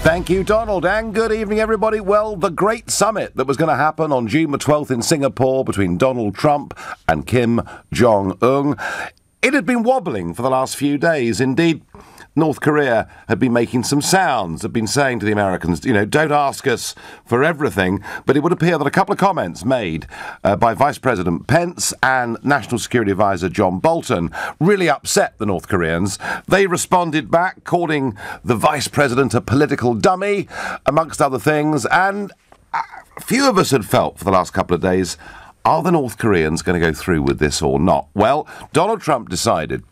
Thank you, Donald, and good evening, everybody. Well, the great summit that was going to happen on June the 12th in Singapore between Donald Trump and Kim Jong-un, it had been wobbling for the last few days. Indeed, North Korea had been making some sounds, had been saying to the Americans, don't ask us for everything. But it would appear that a couple of comments made by Vice President Pence and National Security Advisor John Bolton really upset the North Koreans. They responded back, calling the Vice President a political dummy, amongst other things. And a few of us had felt for the last couple of days, are the North Koreans going to go through with this or not? Well, Donald Trump decided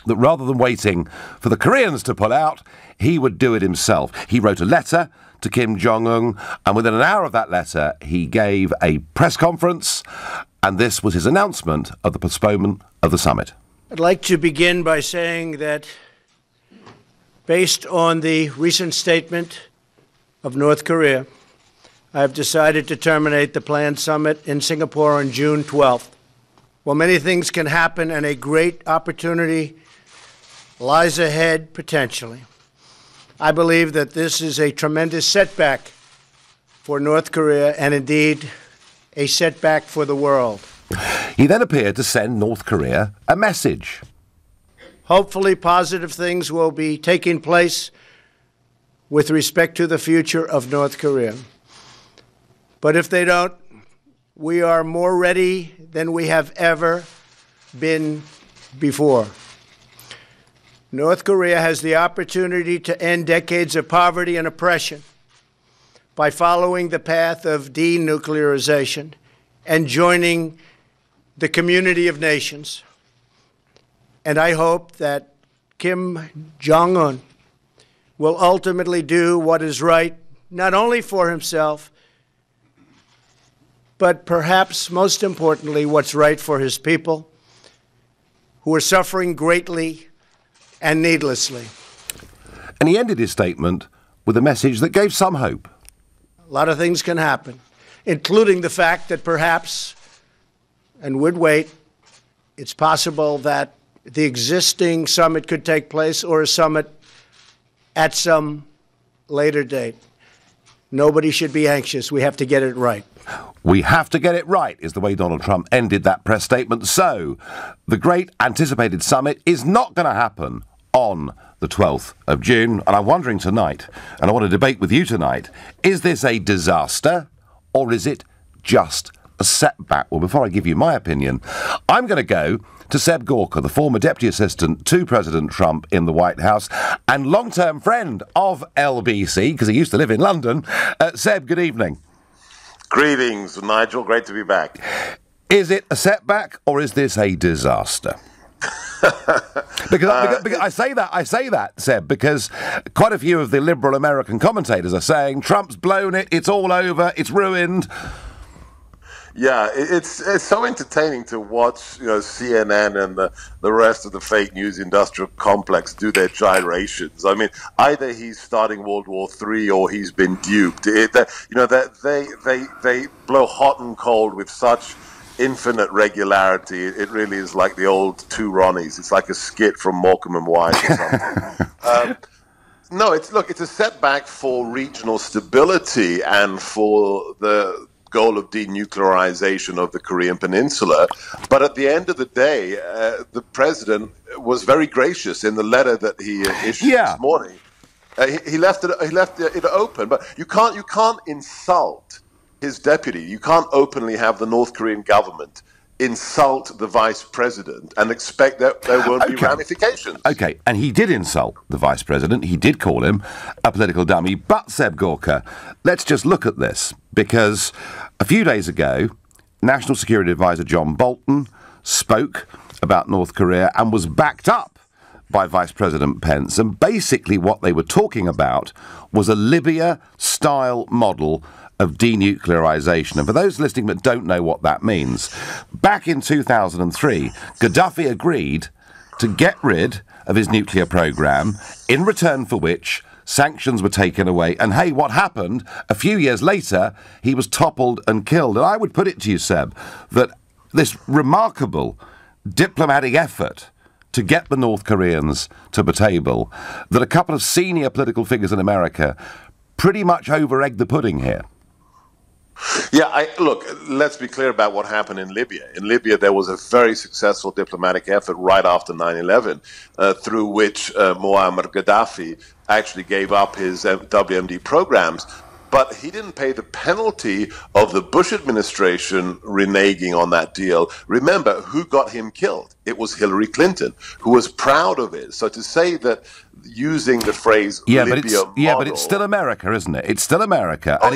that rather than waiting for the Koreans to pull out, he would do it himself. He wrote a letter to Kim Jong-un, and within an hour of that letter, he gave a press conference, and this was his announcement of the postponement of the summit. I'd like to begin by saying that based on the recent statement of North Korea, I have decided to terminate the planned summit in Singapore on June 12th. While many things can happen and a great opportunity lies ahead potentially, I believe that this is a tremendous setback for North Korea and indeed a setback for the world. He then appeared to send North Korea a message. Hopefully positive things will be taking place with respect to the future of North Korea. But if they don't, we are more ready than we have ever been before. North Korea has the opportunity to end decades of poverty and oppression by following the path of denuclearization and joining the community of nations. And I hope that Kim Jong-un will ultimately do what is right, not only for himself, but perhaps most importantly, what's right for his people, who are suffering greatly and needlessly. And he ended his statement with a message that gave some hope. A lot of things can happen, including the fact that perhaps, and would wait, it's possible that the existing summit could take place or a summit at some later date. Nobody should be anxious. We have to get it right. We have to get it right, is the way Donald Trump ended that press statement. So, the great anticipated summit is not going to happen on the 12th of June. And I'm wondering tonight, and I want to debate with you tonight, is this a disaster or is it just a setback? Well, before I give you my opinion, I'm going to go to Seb Gorka, the former Deputy Assistant to President Trump in the White House and long-term friend of LBC, because he used to live in London. Seb, good evening. Greetings, Nigel. Great to be back. Is it a setback or is this a disaster? because I say that, Seb, because quite a few of the liberal American commentators are saying Trump's blown it, it's all over, it's ruined. Yeah, it's so entertaining to watch, CNN and the rest of the fake news industrial complex do their gyrations. I mean, either he's starting World War III or he's been duped. They blow hot and cold with such infinite regularity. It really is like the old Two Ronnies. It's like a skit from Morecambe and Wise or something. No, it's a setback for regional stability and for the goal of denuclearization of the Korean Peninsula. But at the end of the day, the president was very gracious in the letter that he issued this morning. He left it open, but you can't insult his deputy. You can't openly have the North Korean government insult the vice president and expect that there won't be ramifications. Okay, and he did insult the vice president. He did call him a political dummy. But, Seb Gorka, let's just look at this, because a few days ago, National Security Advisor John Bolton spoke about North Korea and was backed up by Vice President Pence. And basically what they were talking about was a Libya-style model of denuclearization. And for those listening that don't know what that means, back in 2003, Gaddafi agreed to get rid of his nuclear program, in return for which sanctions were taken away. And hey, what happened? A few years later, he was toppled and killed. And I would put it to you, Seb, that this remarkable diplomatic effort to get the North Koreans to the table that a couple of senior political figures in America pretty much over-egged the pudding here? Yeah, look, let's be clear about what happened in Libya. In Libya, there was a very successful diplomatic effort right after 9/11, through which Muammar Gaddafi actually gave up his WMD programs. But he didn't pay the penalty of the Bush administration reneging on that deal. Remember, who got him killed? It was Hillary Clinton, who was proud of it. So to say that using the phrase Libya model... Yeah, but it's still America, isn't it? It's still America. Oh,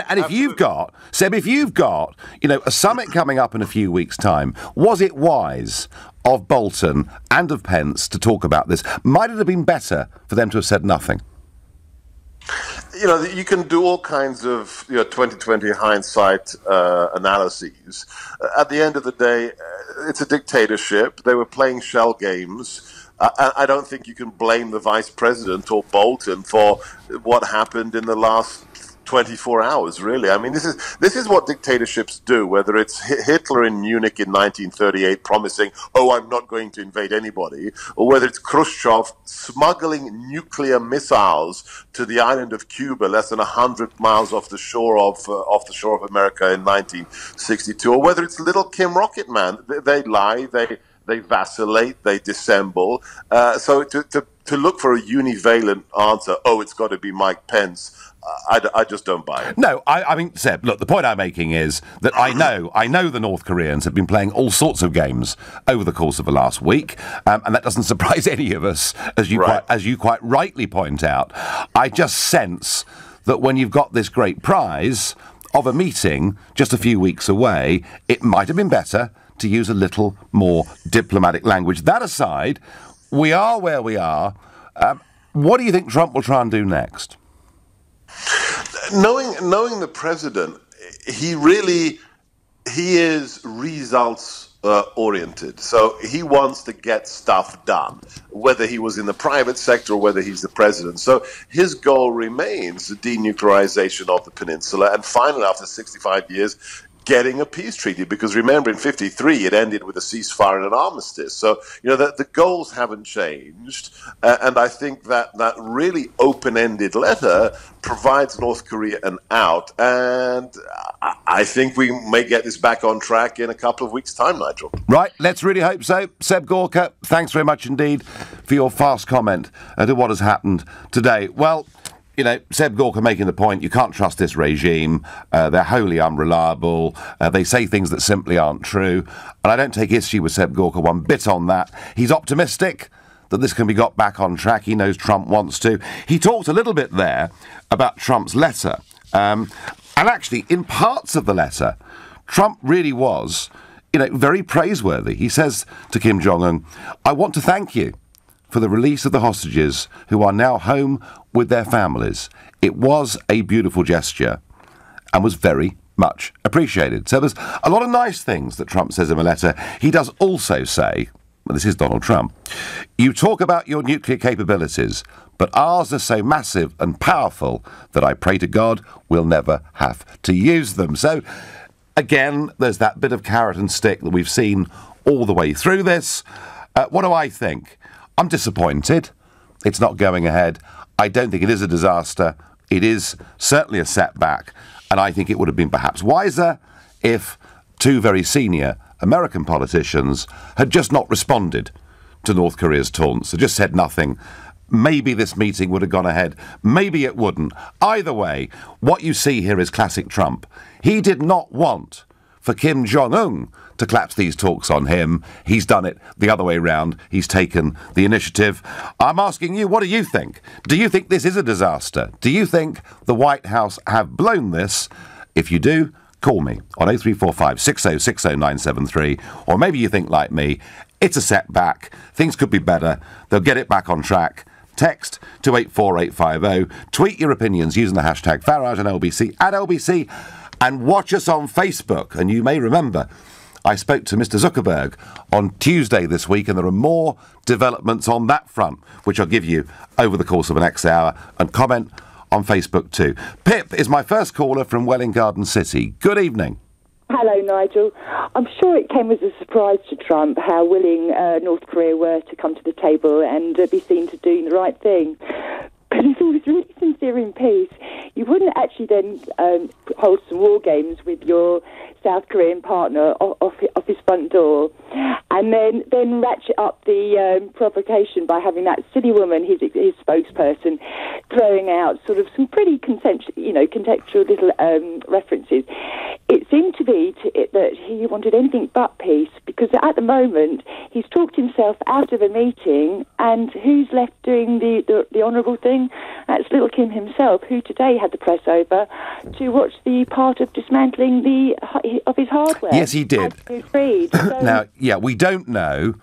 and if you've got, Seb, a summit coming up in a few weeks' time, was it wise of Bolton and of Pence to talk about this? Might it have been better for them to have said nothing? You can do all kinds of 2020 hindsight analyses. At the end of the day, it's a dictatorship. They were playing shell games. I don't think you can blame the vice president or Bolton for what happened in the last 24 hours, really. I mean, this is what dictatorships do, whether it's Hitler in Munich in 1938 promising, I'm not going to invade anybody, or whether it's Khrushchev smuggling nuclear missiles to the island of Cuba, less than 100 miles off the shore of America in 1962, or whether it's little Kim Rocketman. They lie, they vacillate, they dissemble. So to look for a univalent answer, it's got to be Mike Pence, I just don't buy it. No, I mean, Seb, look, the point I'm making is that I know the North Koreans have been playing all sorts of games over the course of the last week, and that doesn't surprise any of us, as you quite rightly point out. I just sense that when you've got this great prize of a meeting just a few weeks away, it might have been better to use a little more diplomatic language. That aside, we are where we are. What do you think Trump will try and do next? Knowing the president, he is results oriented. So he wants to get stuff done, whether he was in the private sector or whether he's the president. So his goal remains the denuclearization of the peninsula, and finally, after 65 years, getting a peace treaty, because remember, in 1953 it ended with a ceasefire and an armistice. So the goals haven't changed, and I think that really open-ended letter provides North Korea an out, and I think we may get this back on track in a couple of weeks' time, Nigel. Right, let's really hope so. Seb Gorka, thanks very much indeed for your fast comment to what has happened today. Well, Seb Gorka making the point, you can't trust this regime. They're wholly unreliable. They say things that simply aren't true. And I don't take issue with Seb Gorka one bit on that. He's optimistic that this can be got back on track. He knows Trump wants to. He talked a little bit there about Trump's letter. And actually, in parts of the letter, Trump really was, very praiseworthy. He says to Kim Jong-un, I want to thank you for the release of the hostages who are now home with their families. It was a beautiful gesture and was very much appreciated. So there's a lot of nice things that Trump says in the letter. He does also say, well, this is Donald Trump, you talk about your nuclear capabilities, but ours are so massive and powerful that I pray to God we'll never have to use them. So, again, there's that bit of carrot and stick that we've seen all the way through this. What do I think? I'm disappointed. It's not going ahead. I don't think it is a disaster. It is certainly a setback, and I think it would have been perhaps wiser if two very senior American politicians had just not responded to North Korea's taunts, had just said nothing. Maybe this meeting would have gone ahead. Maybe it wouldn't. Either way, what you see here is classic Trump. He did not want for Kim Jong-un to collapse these talks on him. He's done it the other way round. He's taken the initiative. I'm asking you, what do you think? Do you think this is a disaster? Do you think the White House have blown this? If you do, call me on 0345 6060 973. Or maybe you think like me, it's a setback. Things could be better. They'll get it back on track. Text to 84850. Tweet your opinions using the hashtag Farage and LBC at LBC. And watch us on Facebook. And you may remember, I spoke to Mr. Zuckerberg on Tuesday this week, and there are more developments on that front, which I'll give you over the course of the next hour, and comment on Facebook too. Pip is my first caller from Welwyn Garden City. Good evening. Hello, Nigel. I'm sure it came as a surprise to Trump how willing North Korea were to come to the table and be seen to doing the right thing. But if he was really sincere in peace, you wouldn't actually then hold some war games with your South Korean partner off his front door, and then ratchet up the provocation by having that silly woman, his spokesperson, throwing out sort of some pretty contextual little references. It seemed to be that he wanted anything but peace, because at the moment he's talked himself out of a meeting, and who's left doing the honourable thing? That's little Kim himself, who today had the press over to watch the part of dismantling of his hardware. Yes, he did. Now, we don't know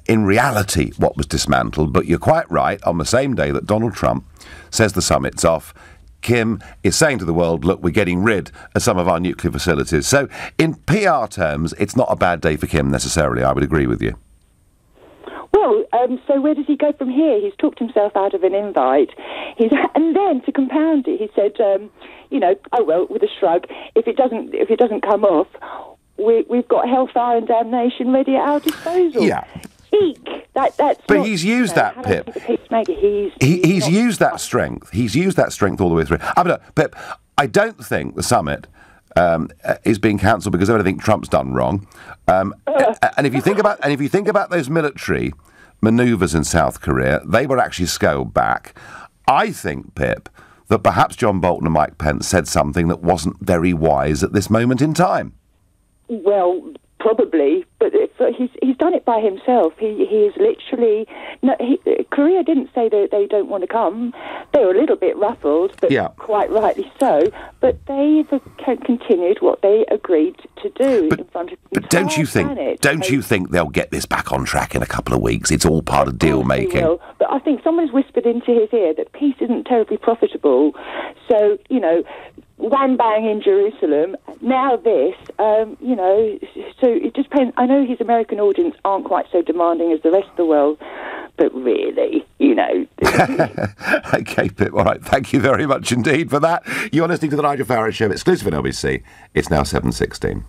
in reality what was dismantled, but you're quite right. On the same day that Donald Trump says the summit's off, Kim is saying to the world, look, we're getting rid of some of our nuclear facilities. So in PR terms, it's not a bad day for Kim necessarily. I would agree with you. Well, so where does he go from here? He's talked himself out of an invite. And then to compound it, he said, oh well, with a shrug, if it doesn't come off, we've got hellfire and damnation ready at our disposal. Yeah. Eek. That's. But he's used that, Pip. He's used that strength. He's used that strength all the way through. Pip, I don't think the summit is being cancelled because of anything Trump's done wrong. And if you think about those military manoeuvres in South Korea, they were actually scaled back. I think, Pip, that perhaps John Bolton and Mike Pence said something that wasn't very wise at this moment in time. Well, probably, but he's done it by himself. He is literally... Korea didn't say that they don't want to come. They were a little bit ruffled, but quite rightly so. But they've continued what they agreed to do in front of the But don't you think they'll get this back on track in a couple of weeks? It's all part of deal making. But I think someone's whispered into his ear that peace isn't terribly profitable. So, wham bang in Jerusalem. Now this, so it just depends. I know his American audience aren't quite so demanding as the rest of the world, but really, Okay, Pip, all right. Thank you very much indeed for that. You're listening to the Nigel Farage Show, exclusive on LBC. It's now 7:16.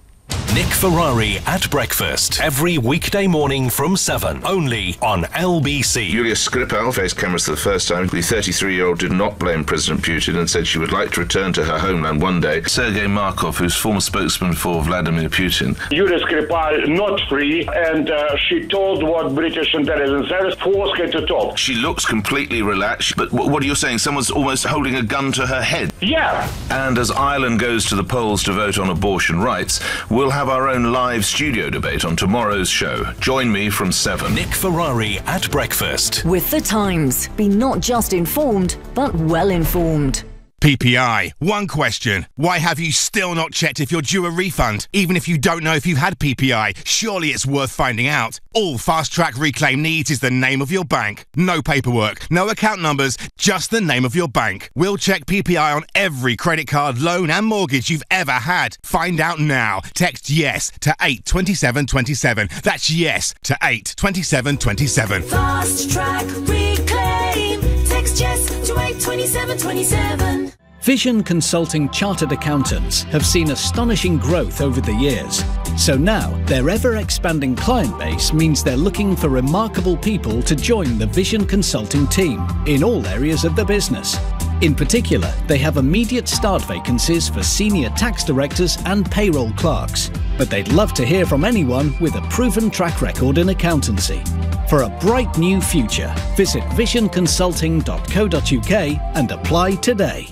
Nick Ferrari at breakfast every weekday morning from 7, only on LBC. Yulia Skripal faced cameras for the first time. The 33-year-old did not blame President Putin and said she would like to return to her homeland one day. Sergei Markov, who's former spokesman for Vladimir Putin. Yulia Skripal not free, and she told what British intelligence service forced her to talk. She looks completely relaxed, but what are you saying? Someone's almost holding a gun to her head? Yeah. And as Ireland goes to the polls to vote on abortion rights, we'll have our own live studio debate on tomorrow's show. Join me from 7. Nick Ferrari at breakfast. With The Times. Be not just informed, but well informed. PPI. One question. Why have you still not checked if you're due a refund? Even if you don't know if you've had PPI, surely it's worth finding out. All Fast Track Reclaim needs is the name of your bank. No paperwork, no account numbers, just the name of your bank. We'll check PPI on every credit card, loan and mortgage you've ever had. Find out now. Text YES to 82727. That's YES to 82727. Fast Track Reclaim. Text YES to 82727. Vision Consulting Chartered Accountants have seen astonishing growth over the years. So now, their ever-expanding client base means they're looking for remarkable people to join the Vision Consulting team in all areas of the business. In particular, they have immediate start vacancies for senior tax directors and payroll clerks. But they'd love to hear from anyone with a proven track record in accountancy. For a bright new future, visit visionconsulting.co.uk and apply today.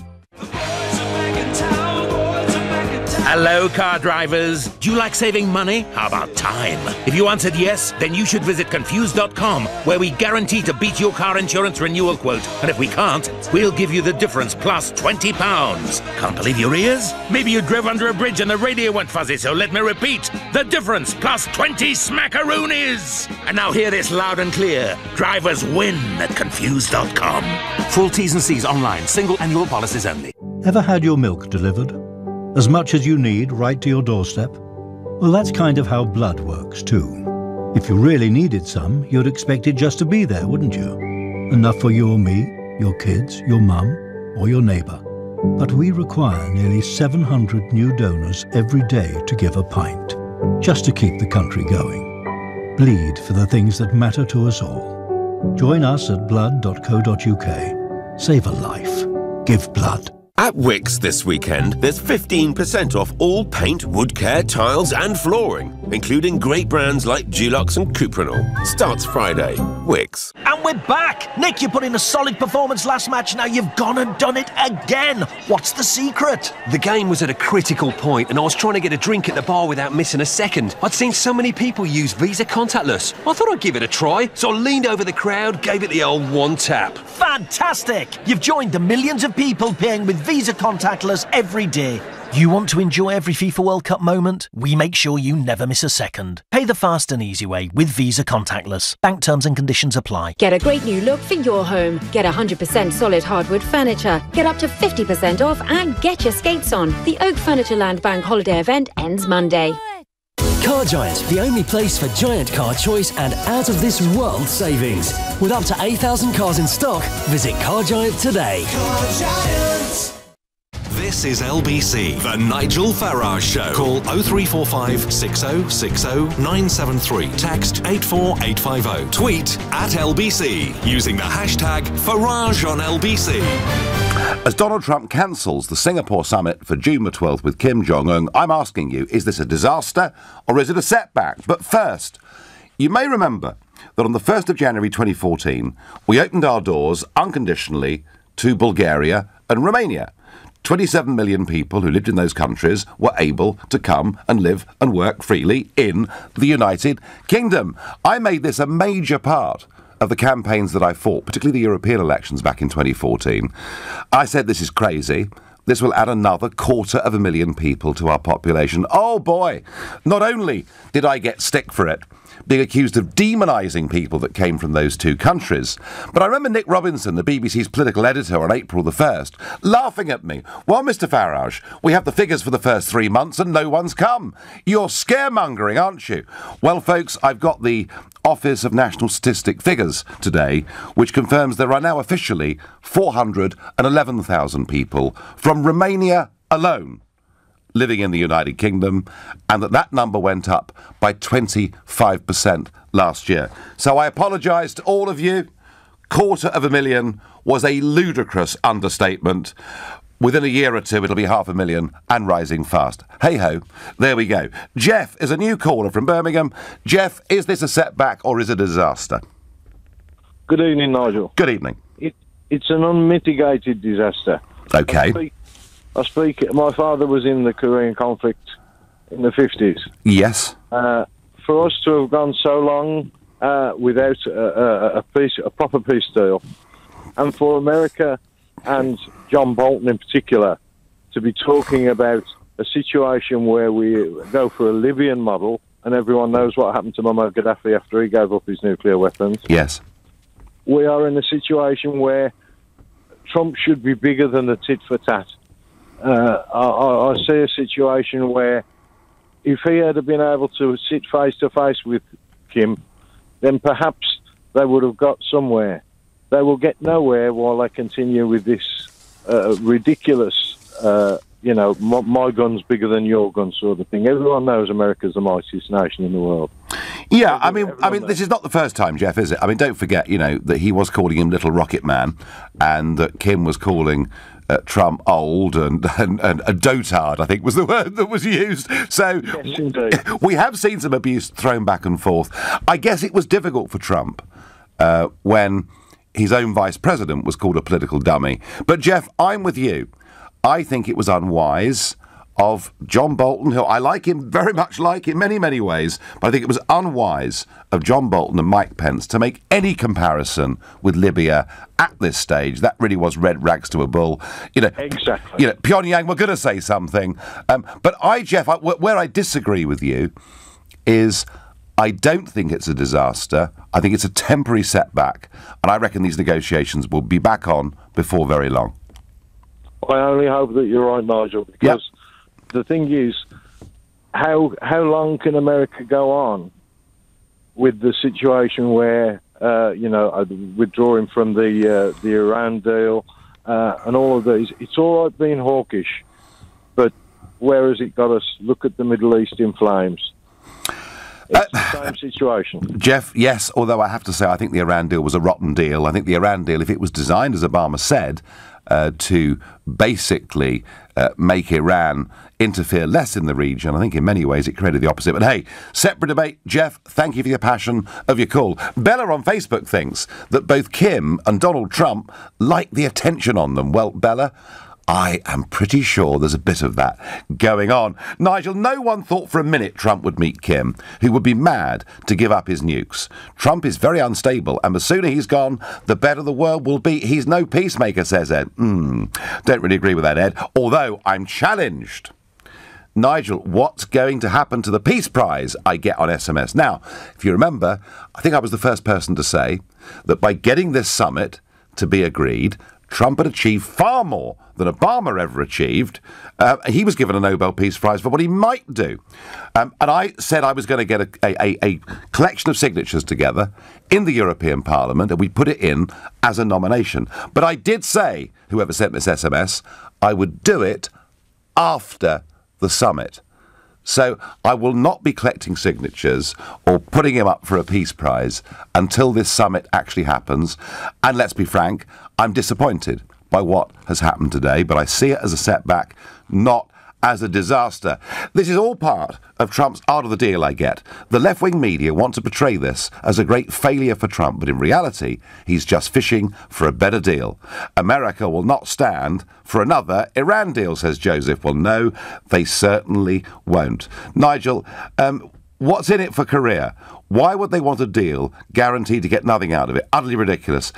Hello, car drivers. Do you like saving money? How about time? If you answered yes, then you should visit Confused.com, where we guarantee to beat your car insurance renewal quote. And if we can't, we'll give you the difference plus £20. Can't believe your ears? Maybe you drove under a bridge and the radio went fuzzy, so let me repeat. The difference plus 20 smackaroonies. And now hear this loud and clear. Drivers win at Confused.com. Full T's and C's online. Single annual policies only. Ever had your milk delivered? As much as you need, right to your doorstep? Well, that's kind of how blood works too. If you really needed some, you'd expect it just to be there, wouldn't you? Enough for you or me, your kids, your mum, or your neighbour. But we require nearly 700 new donors every day to give a pint, just to keep the country going. Bleed for the things that matter to us all. Join us at blood.co.uk. Save a life. Give blood. At Wickes this weekend, there's 15% off all paint, wood care, tiles and flooring, including great brands like Dulux and Cuprinol. Starts Friday. Wickes. And we're back! Nick, you put in a solid performance last match, now you've gone and done it again! What's the secret? The game was at a critical point and I was trying to get a drink at the bar without missing a second. I'd seen so many people use Visa contactless. I thought I'd give it a try, so I leaned over the crowd, gave it the old one tap. Fantastic! You've joined the millions of people paying with Visa contactless every day. You want to enjoy every FIFA World Cup moment? We make sure you never miss a second. Pay the fast and easy way with Visa contactless. Bank terms and conditions apply. Get a great new look for your home. Get 100% solid hardwood furniture. Get up to 50% off and get your skates on. The Oak Furnitureland Bank Holiday event ends Monday. Car Giant, the only place for giant car choice and out-of-this-world savings. With up to 8,000 cars in stock, visit Car Giant today. Car Giant. This is LBC, the Nigel Farage Show. Call 0345 6060 973. Text 84850. Tweet at LBC using the hashtag Farage on LBC. As Donald Trump cancels the Singapore summit for June the 12th with Kim Jong-un, I'm asking you, is this a disaster or is it a setback? But first, you may remember that on the 1st of January 2014, we opened our doors unconditionally to Bulgaria and Romania. 27 million people who lived in those countries were able to come and live and work freely in the United Kingdom. I made this a major part of the campaigns that I fought, particularly the European elections back in 2014. I said this is crazy. This will add another 250,000 people to our population. Oh boy, not only did I get stick for it, being accused of demonising people that came from those two countries. But I remember Nick Robinson, the BBC's political editor on April the 1st, laughing at me. Well, Mr Farage, we have the figures for the first 3 months and no one's come. You're scaremongering, aren't you? Well, folks, I've got the Office of National Statistic figures today, which confirms there are now officially 411,000 people from Romania alone living in the United Kingdom, and that number went up by 25% last year. So I apologise to all of you. 250,000 was a ludicrous understatement. Within a year or two, it'll be 500,000 and rising fast. Hey-ho, there we go. Jeff is a new caller from Birmingham. Jeff, is this a setback or is it a disaster? Good evening, Nigel. Good evening. It's an unmitigated disaster. OK. My father was in the Korean conflict in the 50s. Yes. For us to have gone so long without a proper peace deal, and for America and John Bolton in particular to be talking about a situation where we go for a Libyan model, and everyone knows what happened to Muammar Gaddafi after he gave up his nuclear weapons. Yes. We are in a situation where Trump should be bigger than the tit-for-tat. I see a situation where if he had been able to sit face-to-face with Kim, then perhaps they would have got somewhere. They will get nowhere while they continue with this ridiculous, my gun's bigger than your gun sort of thing. Everyone knows America's the mightiest nation in the world. Yeah, I mean, this is not the first time, Jeff, is it? I mean, don't forget, that he was calling him Little Rocket Man, and that Kim was calling Trump old and a dotard, I think was the word that was used. So yes, we have seen some abuse thrown back and forth. I guess it was difficult for Trump when his own vice president was called a political dummy. But Jeff, I'm with you. I think it was unwise of John Bolton, who I like him, very much like in many, many ways, but I think it was unwise of John Bolton and Mike Pence to make any comparison with Libya at this stage. That really was red rags to a bull. Exactly. Pyongyang were going to say something. But Jeff, where I disagree with you is I don't think it's a disaster. I think it's a temporary setback, and I reckon these negotiations will be back on before very long. I only hope that you're right, Nigel, because the thing is, how long can America go on with the situation where, withdrawing from the Iran deal, and all of these. It's all right being hawkish, but where has it got us? Look at the Middle East in flames. It's the same situation. Jeff, yes, although I have to say I think the Iran deal was a rotten deal. I think the Iran deal, if it was designed, as Obama said, to basically make Iran interfere less in the region, I think in many ways it created the opposite. But hey, separate debate. Jeff, thank you for your passion of your call. Bella on Facebook thinks that both Kim and Donald Trump like the attention on them. Well, Bella, I am pretty sure there's a bit of that going on. Nigel, no one thought for a minute Trump would meet Kim, who would be mad to give up his nukes. Trump is very unstable, and the sooner he's gone, the better the world will be. He's no peacemaker, says Ed. Don't really agree with that, Ed, although I'm challenged. Nigel, what's going to happen to the Peace Prize I get on SMS? Now, if you remember, I think I was the first person to say that by getting this summit to be agreed, Trump had achieved far more than Obama ever achieved. He was given a Nobel Peace Prize for what he might do. And I said I was going to get a collection of signatures together in the European Parliament, and we'd put it in as a nomination. But I did say, whoever sent this SMS, I would do it after the summit. So I will not be collecting signatures or putting him up for a Peace Prize until this summit actually happens. And let's be frank, I'm disappointed by what has happened today, but I see it as a setback, not as a disaster. This is all part of Trump's art of the deal, I get. The left-wing media want to portray this as a great failure for Trump, but in reality, he's just fishing for a better deal. America will not stand for another Iran deal, says Joseph. Well, no, they certainly won't. Nigel, what's in it for Korea? Why would they want a deal guaranteed to get nothing out of it? Utterly ridiculous.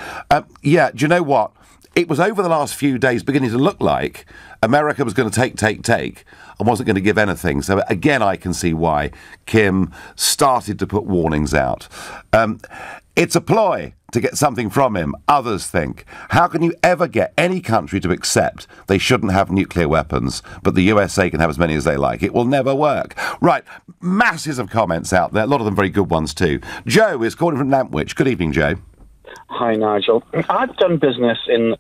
Yeah, do you know what? It was over the last few days beginning to look like America was going to take, and wasn't going to give anything. So again, I can see why Kim started to put warnings out. It's a ploy to get something from him, others think. How can you ever get any country to accept they shouldn't have nuclear weapons, but the USA can have as many as they like? It will never work. Right, masses of comments out there, a lot of them very good ones too. Joe is calling from Nantwich. Good evening, Joe. Hi, Nigel. I've done business in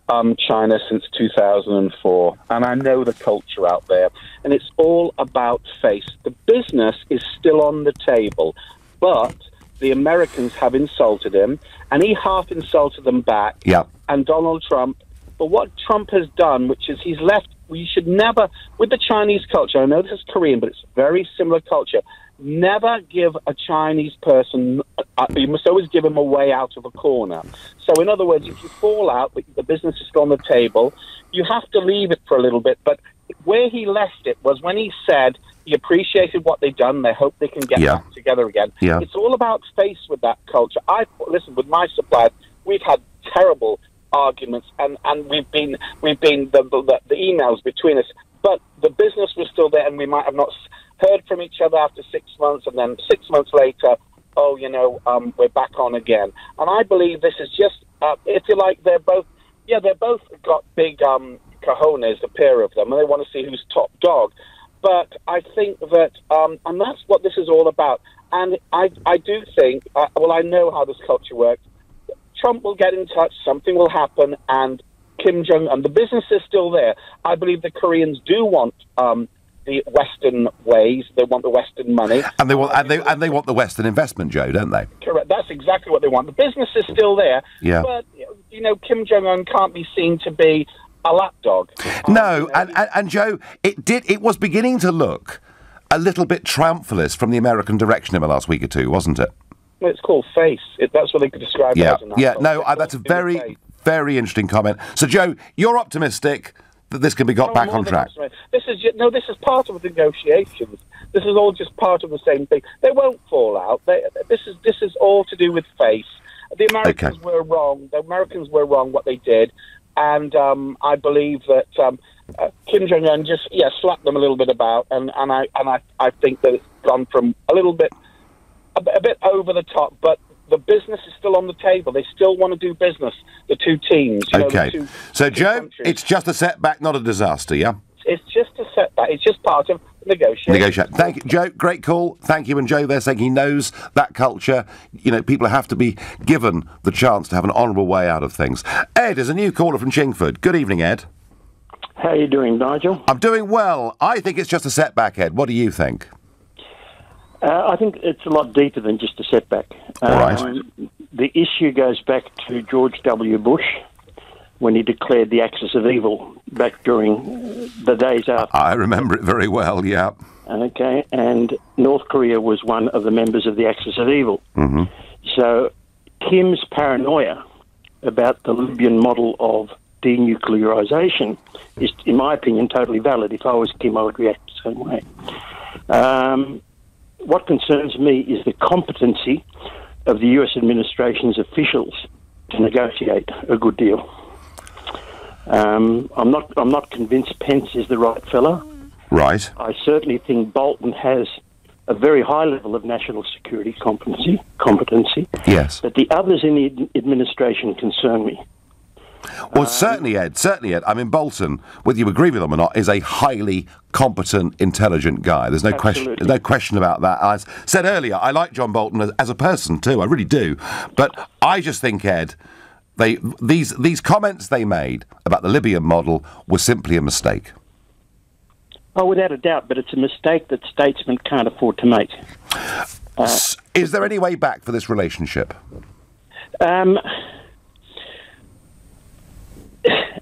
China since 2004, and I know the culture out there, and it's all about face. The business is still on the table, but the Americans have insulted him, and he half insulted them back. Yep. And Donald Trump. But what Trump has done, which is he's left, we should never, with the Chinese culture, I know this is Korean, but it's very similar culture, never give a Chinese person, you must always give him a way out of a corner. So in other words, if you fall out, but the business is still on the table, you have to leave it for a little bit. But where he left it was when he said he appreciated what they've done, they hope they can get back together again. Yeah. It's all about face with that culture. Listen, with my suppliers, we've had terrible arguments, and we've been the emails between us, but the business was still there, and we might have not heard from each other after 6 months, and then 6 months later, we're back on again. And I believe this is just, if you like, they're both got big cojones, the pair of them, and they want to see who's top dog. But I think that, and that's what this is all about. And I do think, I know how this culture works. Trump will get in touch, something will happen, and Kim Jong-un, the business is still there. I believe the Koreans do want the Western ways. They want the Western money, and they want the Western investment, Joe, don't they? Correct. That's exactly what they want. The business is still there. Yeah. But Kim Jong-un can't be seen to be a lapdog. No, and Joe, it was beginning to look a little bit triumphalist from the American direction in the last week or two, wasn't it? Well, it's called face. That's what they could describe it as. That's a very, very interesting comment. So, Joe, you're optimistic that this can be got back on track. This is part of the negotiations. This is all just part of the same thing. They won't fall out. This is all to do with face. The Americans were wrong. The Americans were wrong what they did, and I believe that Kim Jong-un just slapped them a little bit about, and I think that it's gone from a bit over the top, but the business is still on the table. They still want to do business, the two teams. So, Joe, it's just a setback, not a disaster, yeah? It's just a setback. It's just part of negotiate. Thank you, Joe. Great call. Thank you. And Joe there saying he knows that culture. You know, people have to be given the chance to have an honourable way out of things. Ed is a new caller from Chingford. Good evening, Ed. How are you doing, Nigel? I'm doing well. I think it's just a setback, Ed. What do you think? I think it's a lot deeper than just a setback. Right. The issue goes back to George W. Bush when he declared the axis of evil back during the days after. I remember it very well, yeah. Okay, and North Korea was one of the members of the axis of evil. Mm-hmm. So Kim's paranoia about the Libyan model of denuclearisation is, in my opinion, totally valid. If I was Kim, I would react the same way. What concerns me is the competency of the US administration's officials to negotiate a good deal. I'm not convinced Pence is the right fella. Right. I certainly think Bolton has a very high level of national security competency. Yes. But the others in the administration concern me. Well, certainly, Ed. I mean, Bolton, whether you agree with him or not, is a highly competent, intelligent guy. There's no question. There's no question about that. I said earlier, I like John Bolton as a person too. I really do. But I just think, Ed, these comments they made about the Libyan model were simply a mistake. Oh, without a doubt. But it's a mistake that statesmen can't afford to make. Is there any way back for this relationship?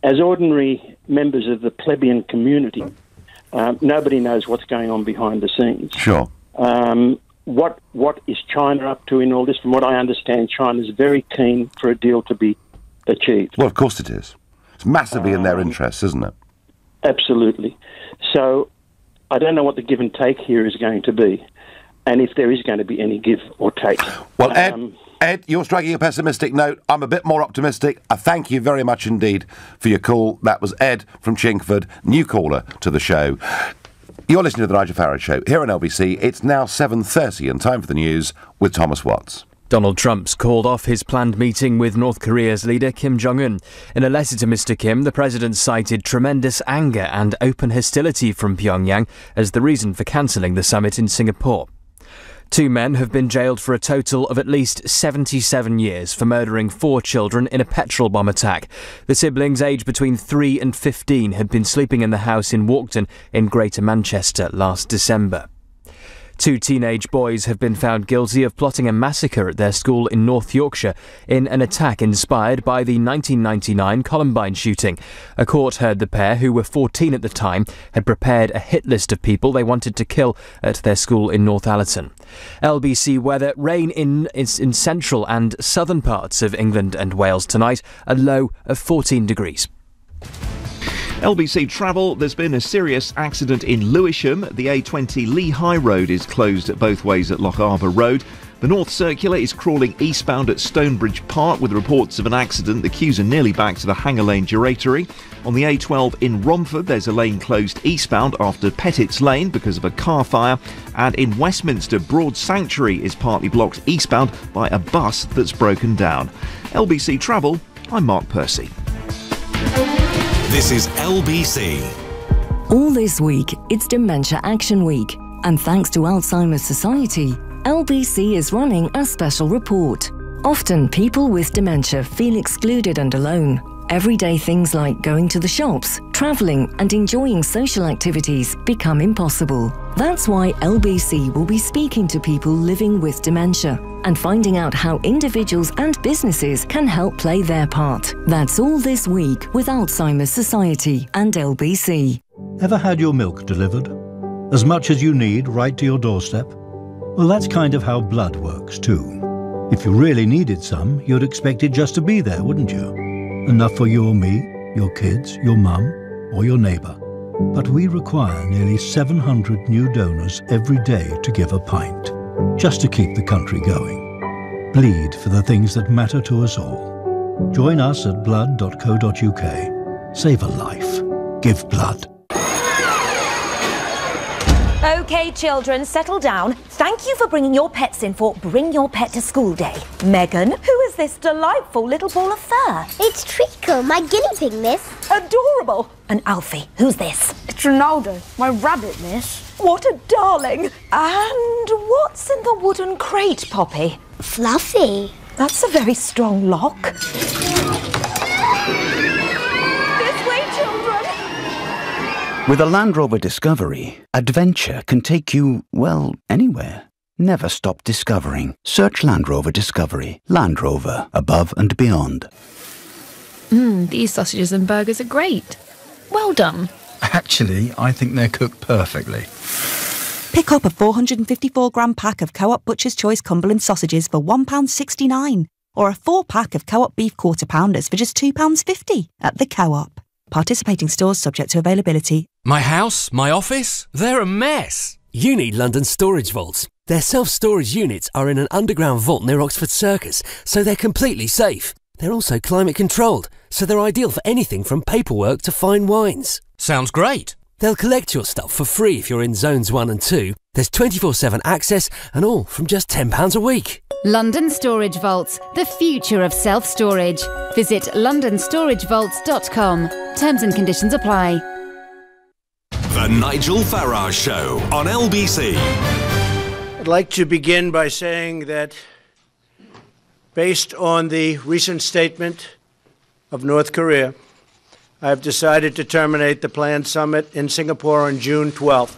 As ordinary members of the plebeian community, nobody knows what's going on behind the scenes. Sure. What is China up to in all this? From what I understand, China's very keen for a deal to be achieved. Well, of course it is. It's massively in their interests, isn't it? Absolutely. So I don't know what the give and take here is going to be, and if there is going to be any give or take. Well, Ed, you're striking a pessimistic note. I'm a bit more optimistic. I thank you very much indeed for your call. That was Ed from Chingford, new caller to the show. You're listening to The Nigel Farage Show here on LBC. It's now 7:30 and time for the news with Thomas Watts. Donald Trump's called off his planned meeting with North Korea's leader Kim Jong-un. In a letter to Mr. Kim, the president cited tremendous anger and open hostility from Pyongyang as the reason for cancelling the summit in Singapore. 2 men have been jailed for a total of at least 77 years for murdering 4 children in a petrol bomb attack. The siblings, aged between 3 and 15, had been sleeping in the house in Walkden in Greater Manchester last December. 2 teenage boys have been found guilty of plotting a massacre at their school in North Yorkshire in an attack inspired by the 1999 Columbine shooting. A court heard the pair, who were 14 at the time, had prepared a hit list of people they wanted to kill at their school in North Allerton. LBC weather: rain in central and southern parts of England and Wales tonight, a low of 14 degrees. LBC travel: there's been a serious accident in Lewisham. The A20 Lee High Road is closed at both ways at Loch Arbour Road. The North Circular is crawling eastbound at Stonebridge Park with reports of an accident. The queues are nearly back to the Hanger Lane Gyratory. On the A12 in Romford, there's a lane closed eastbound after Pettit's Lane because of a car fire. And in Westminster, Broad Sanctuary is partly blocked eastbound by a bus that's broken down. LBC Travel, I'm Mark Percy. This is LBC. All this week, it's Dementia Action Week. And thanks to Alzheimer's Society, LBC is running a special report. Often people with dementia feel excluded and alone. Everyday things like going to the shops, travelling and enjoying social activities become impossible. That's why LBC will be speaking to people living with dementia and finding out how individuals and businesses can help play their part. That's all this week with Alzheimer's Society and LBC. Ever had your milk delivered? As much as you need right to your doorstep? Well, that's kind of how blood works too. If you really needed some, you'd expect it just to be there, wouldn't you? Enough for you or me, your kids, your mum, or your neighbour. But we require nearly 700 new donors every day to give a pint, just to keep the country going. Bleed for the things that matter to us all. Join us at blood.co.uk. Save a life. Give blood. OK, children, settle down. Thank you for bringing your pets in for Bring Your Pet to School Day. Megan, who is this delightful little ball of fur? It's Treacle, my guinea pig, miss. Adorable. And Alfie, who's this? It's Ronaldo, my rabbit, miss. What a darling. And what's in the wooden crate, Poppy? Fluffy. That's a very strong lock. This way, children. With a Land Rover Discovery, adventure can take you, well, anywhere. Never stop discovering. Search Land Rover Discovery. Land Rover, above and beyond. These sausages and burgers are great. Well done. Actually, I think they're cooked perfectly. Pick up a 454-gram pack of Co-op Butcher's Choice Cumberland sausages for £1.69, or a 4-pack of Co-op Beef Quarter Pounders for just £2.50 at the Co-op. Participating stores subject to availability. My house, my office, they're a mess. You need London Storage Vaults. Their self-storage units are in an underground vault near Oxford Circus, so they're completely safe. They're also climate controlled, so they're ideal for anything from paperwork to fine wines. Sounds great. They'll collect your stuff for free if you're in zones 1 and 2. There's 24/7 access and all from just £10 a week. London Storage Vaults, the future of self-storage. Visit londonstoragevaults.com. Terms and conditions apply. The Nigel Farage Show on LBC. I'd like to begin by saying that based on the recent statement of North Korea, I have decided to terminate the planned summit in Singapore on June 12th.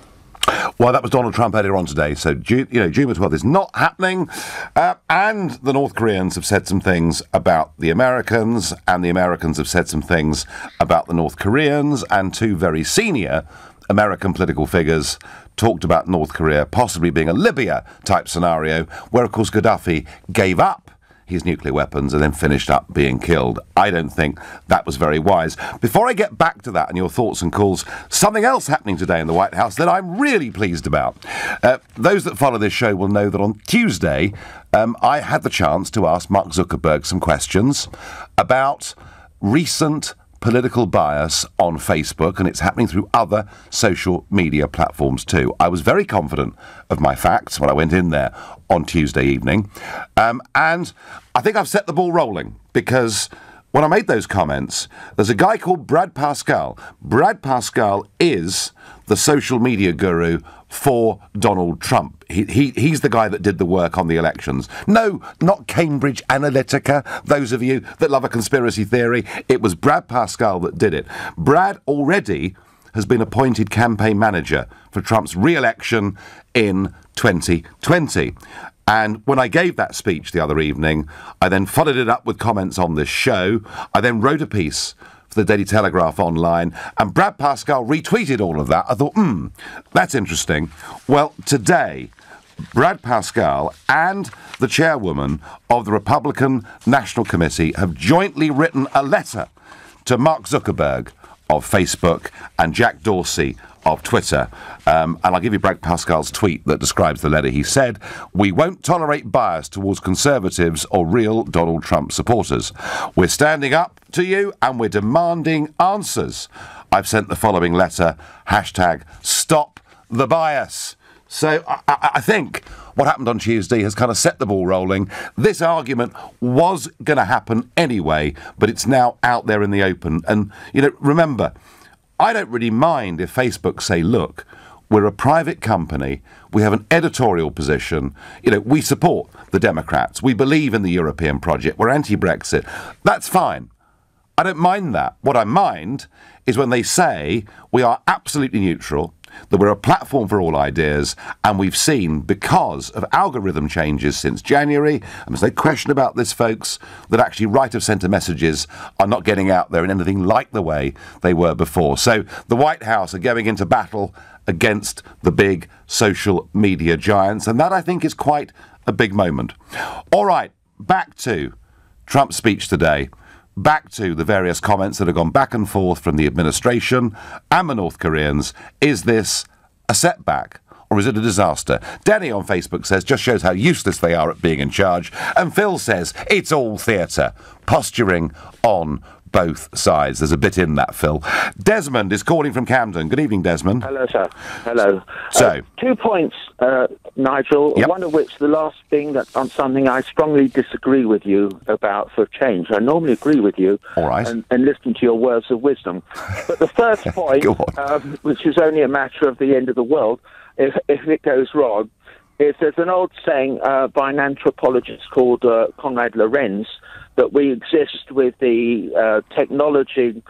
Well, that was Donald Trump earlier on today. So, June the 12th is not happening. And the North Koreans have said some things about the Americans, and the Americans have said some things about the North Koreans, and two very senior American political figures talked about North Korea possibly being a Libya-type scenario, where, of course, Gaddafi gave up his nuclear weapons and then finished up being killed. I don't think that was very wise. Before I get back to that and your thoughts and calls, something else happening today in the White House that I'm really pleased about. Those that follow this show will know that on Tuesday I had the chance to ask Mark Zuckerberg some questions about recent political bias on Facebook, and it's happening through other social media platforms too. I was very confident of my facts when I went in there on Tuesday evening, and I think I've set the ball rolling, because when I made those comments, there's a guy called Brad Pascal. Brad Pascal is the social media guru for Donald Trump. He's the guy that did the work on the elections. No, not Cambridge Analytica, those of you that love a conspiracy theory. It was Brad Pascal that did it. Brad already has been appointed campaign manager for Trump's re-election in 2020. And when I gave that speech the other evening, I then followed it up with comments on this show. I then wrote a piece for the Daily Telegraph online, and Brad Pascal retweeted all of that. I thought, that's interesting. Well, today, Brad Pascal and the chairwoman of the Republican National Committee have jointly written a letter to Mark Zuckerberg of Facebook and Jack Dorsey of Twitter. And I'll give you Brad Pascal's tweet that describes the letter. He said, "We won't tolerate bias towards conservatives or real Donald Trump supporters. We're standing up to you and we're demanding answers. I've sent the following letter, #StopTheBias." So I think what happened on Tuesday has kind of set the ball rolling. This argument was going to happen anyway, but it's now out there in the open. And, remember, I don't really mind if Facebook say, look, we're a private company, we have an editorial position, we support the Democrats, we believe in the European project, we're anti-Brexit. That's fine. I don't mind that. What I mind is when they say we are absolutely neutral, that we're a platform for all ideas, and we've seen, because of algorithm changes since January, and there's no question about this, folks, that actually right-of-centre messages are not getting out there in anything like the way they were before. So the White House are going into battle against the big social media giants, and that, I think, is quite a big moment. All right, back to Trump's speech today. Back to the various comments that have gone back and forth from the administration and the North Koreans. Is this a setback or is it a disaster? Danny on Facebook says, just shows how useless they are at being in charge. And Phil says, it's all theatre, posturing on both sides. There's a bit in that, Phil. Desmond is calling from Camden. Good evening, Desmond. Hello, sir. Hello. So, 2 points, Nigel, one of which, the last thing, that on something I strongly disagree with you about for change. I normally agree with you. All right. And listen to your words of wisdom. But the first point, which is only a matter of the end of the world, if it goes wrong, is there's an old saying by an anthropologist called Konrad Lorenz that we exist with the technology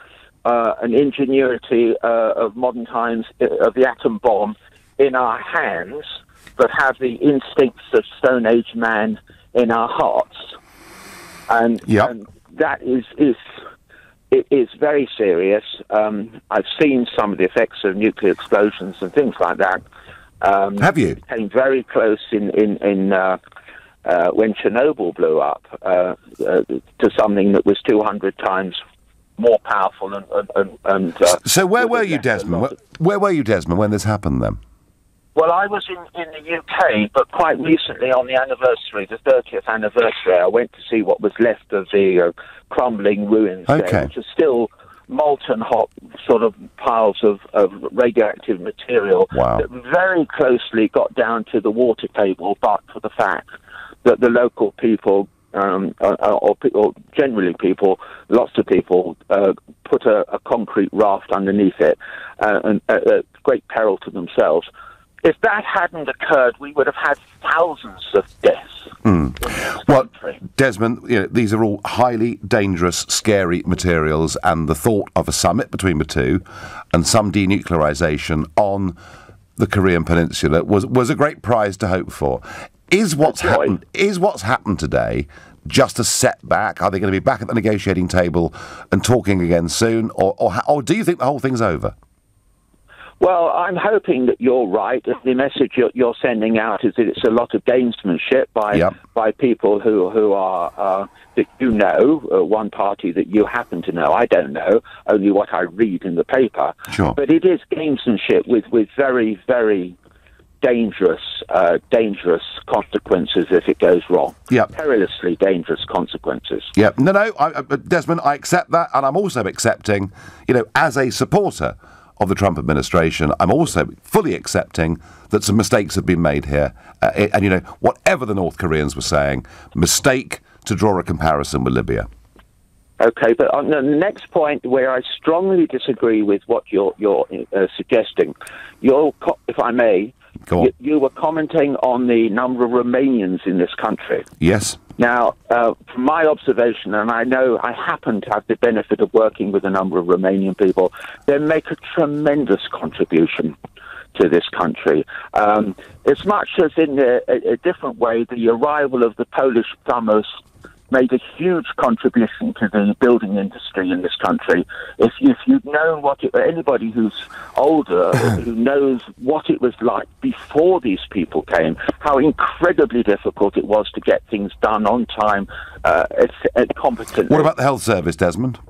and ingenuity of modern times, of the atom bomb, in our hands, but have the instincts of Stone Age man in our hearts. And that is very serious. I've seen some of the effects of nuclear explosions and things like that. Have you? Came very close in when Chernobyl blew up to something that was 200 times more powerful. So where were you, Desmond? Where were you, Desmond, when this happened then? Well, I was in the UK, but quite recently on the anniversary, the 30th anniversary, I went to see what was left of the crumbling ruins there, which are still molten hot sort of piles of radioactive material that very closely got down to the water table, but for the fact that the local people, or generally people, lots of people, put a concrete raft underneath it, and at great peril to themselves. If that hadn't occurred, we would have had thousands of deaths. Well, Desmond, these are all highly dangerous, scary materials, and the thought of a summit between the two and some denuclearisation on the Korean Peninsula was a great prize to hope for. Is what's happened today just a setback? Are they going to be back at the negotiating table and talking again soon, or do you think the whole thing's over? Well, I'm hoping that you're right. The message you're sending out is that it's a lot of gamesmanship by people who are that you know, one party that you happen to know. I don't know, only what I read in the paper. Sure. But it is gamesmanship with very, very dangerous consequences if it goes wrong. Perilously dangerous consequences. Desmond, I accept that, and I'm also accepting, as a supporter of the Trump administration, I'm also fully accepting that some mistakes have been made here. And, whatever the North Koreans were saying, mistake to draw a comparison with Libya. Okay, but on the next point where I strongly disagree with what you're suggesting, if I may, you were commenting on the number of Romanians in this country. Yes. Now, from my observation, and I know I happen to have the benefit of working with a number of Romanian people, they make a tremendous contribution to this country. As much as in a different way, the arrival of the Polish plumbers made a huge contribution to the building industry in this country. If you'd known anybody who's older, who knows what it was like before these people came, how incredibly difficult it was to get things done on time, competently. What about the health service, Desmond?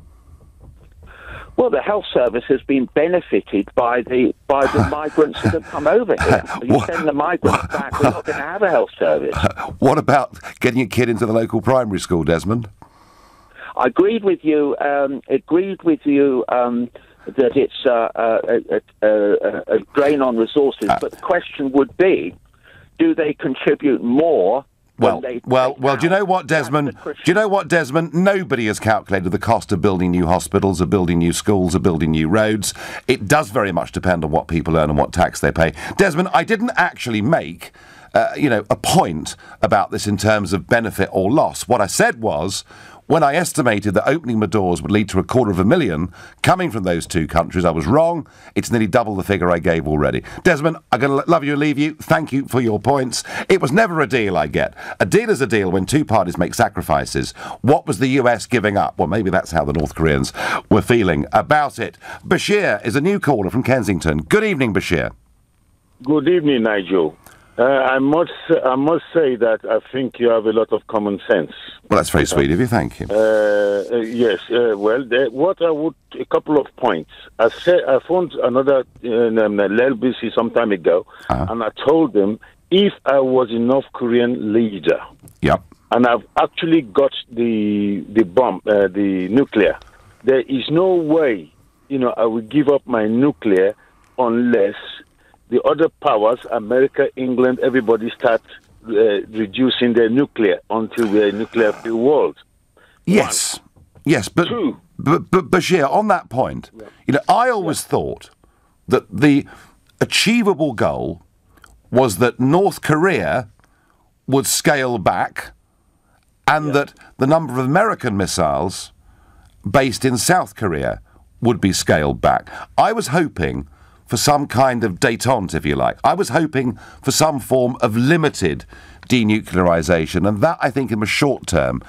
Well, the health service has been benefited by the migrants that have come over here. You send the migrants back, we're not going to have a health service. What about getting a kid into the local primary school, Desmond? I agreed with you. That it's a drain on resources. But the question would be, do they contribute more? Well, do you know what, Desmond? Nobody has calculated the cost of building new hospitals, of building new schools, of building new roads. It does very much depend on what people earn and what tax they pay. Desmond, I didn't actually make, a point about this in terms of benefit or loss. What I said was, when I estimated that opening the doors would lead to 250,000 coming from those two countries, I was wrong. It's nearly double the figure I gave already. Desmond, I'm going to love you and leave you. Thank you for your points. It was never a deal I get. A deal is a deal when two parties make sacrifices. What was the US giving up? Well, maybe that's how the North Koreans were feeling about it. Bashir is a new caller from Kensington. Good evening, Bashir. Good evening, Nigel. I must say that I think you have a lot of common sense. Well, that's very sweet of you. Thank you. Yes. A couple of points. I phoned another LBC some time ago, and I told them if I was a North Korean leader, and I've actually got the bomb, the nuclear there is no way, I will give up my nuclear unless the other powers, America, England, everybody start reducing their nuclear until we're a nuclear-free world. Yes, but Bashir, on that point, I always thought that the achievable goal was that North Korea would scale back and that the number of American missiles based in South Korea would be scaled back. I was hoping for some kind of détente, if you like. I was hoping for some form of limited denuclearization, and that, I think, in the short term,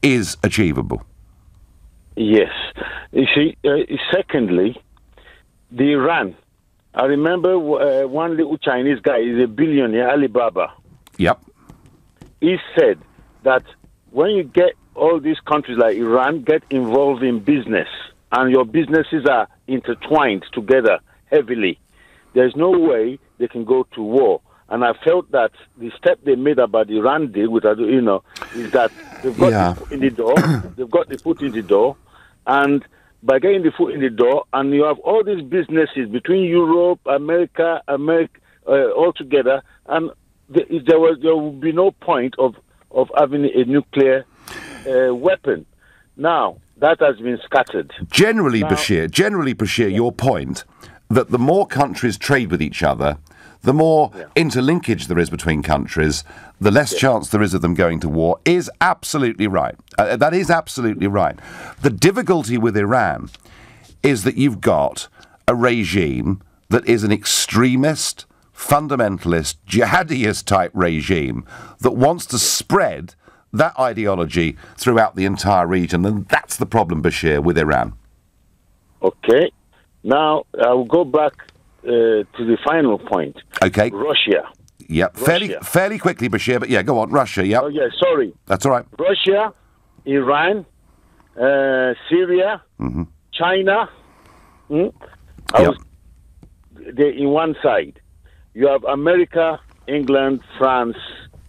is achievable. Yes. You see, secondly, the Iran. I remember one little Chinese guy, he's a billionaire, Alibaba. Yep. He said that when you get all these countries like Iran get involved in business, and your businesses are intertwined together heavily, there's no way they can go to war. And I felt that the step they made about the Iran deal, which is that they've got the foot in the door. They've got the foot in the door, and by getting the foot in the door, and you have all these businesses between Europe, America, all together, and there will be no point of having a nuclear weapon. Now that has been scattered. Generally, Bashir, your point that the more countries trade with each other, the more interlinkage there is between countries, the less chance there is of them going to war, is absolutely right. That is absolutely right. The difficulty with Iran is that you've got a regime that is an extremist, fundamentalist, jihadist-type regime that wants to spread that ideology throughout the entire region, and that's the problem, Bashir, with Iran. Okay. Now, I'll go back to the final point. Okay. Russia. Yep. Fairly quickly, Bashir, but yeah, go on. Russia, yep. Oh, yeah, sorry. That's all right. Russia, Iran, Syria, China. They're in one side. You have America, England, France,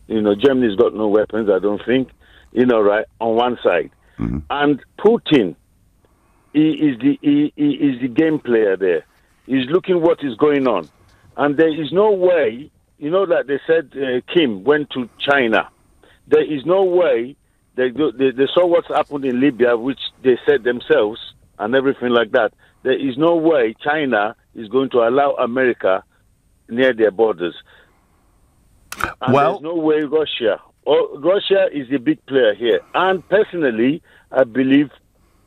Germany's got no weapons, I don't think, right, on one side. And Putin, he is the game player there. He's looking what is going on. And there is no way, that they said Kim went to China. There is no way, they saw what's happened in Libya, which they said themselves, and everything like that. There is no way China is going to allow America near their borders. And there's no way Russia. Russia is a big player here. And personally, I believe